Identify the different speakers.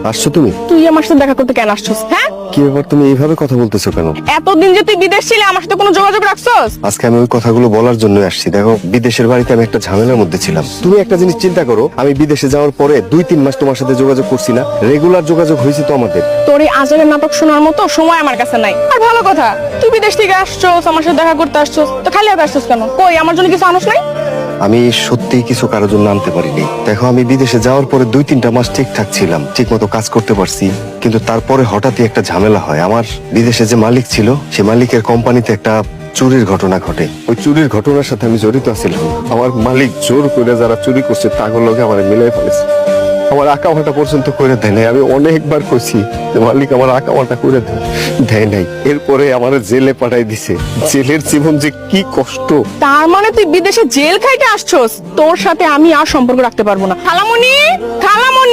Speaker 1: আসছো তুমি?
Speaker 2: তুই আমার সাথে দেখা করতে কেন আসছস? হ্যাঁ,
Speaker 1: কি ব্যাপার, তুমি এইভাবে কথা বলতেছো কেন?
Speaker 2: এতদিন যে তুই বিদেশ ছিলি আমার সাথে কোনো যোগাযোগ রাখছস?
Speaker 1: আজকে আমি ওই কথাগুলো বলার জন্য আসছি। দেখো, বিদেশের বাড়িতে আমি একটা ঝামেলার মধ্যে ছিলাম। তুমি একটা জিনিস চিন্তা করো, আমি বিদেশে যাওয়ার পরে 2-3 মাস তোমার সাথে যোগাযোগ করছি না, রেগুলার যোগাযোগ হয়েছে তো আমাদের।
Speaker 2: তোর এই আজবের নাটক শোনার মতো সময় আমার কাছে নাই। আর ভালো কথা, তুই বিদেশ থেকে আসছস, আমার সাথে দেখা করতে আসছস, তো খালি হাতে আসছস কেন? কই আমার জন্য কিছু আনস নাই?
Speaker 1: আমি সত্যি কিছু কারোর জন্য আনতে পারিনি। দেখো, আমি বিদেশে যাওয়ার পরে 2-3টা মাস ঠিকঠাক ছিলাম, ঠিক মতো কাজ করতে পারছি, কিন্তু তারপরে হঠাৎই একটা ঝামেলা হয়। আমার বিদেশে যে মালিক ছিল, সে মালিকের কোম্পানিতে একটা চুরির ঘটনা ঘটে। ওই চুরির ঘটনার সাথে আমি জড়িত ছিলাম। আমার মালিক জোর করে যারা চুরি করছে তাগুলোর লগে আমার মিলাই ফেলেছে। আমার আঁকামাটা পর্যন্ত করে দেয় নাই। আমি অনেকবার কইছি যে মালিক আমার আঁকামাটা করে দেয় নাই। এরপরে আমার জেলে পাঠাই দিছে। জেলের জীবন যে কি কষ্ট!
Speaker 2: তার মানে তুই বিদেশে জেল খাইতে আসছস? তোর সাথে আমি আর সম্পর্ক রাখতে পারবো না। খালামণি, খালামণি।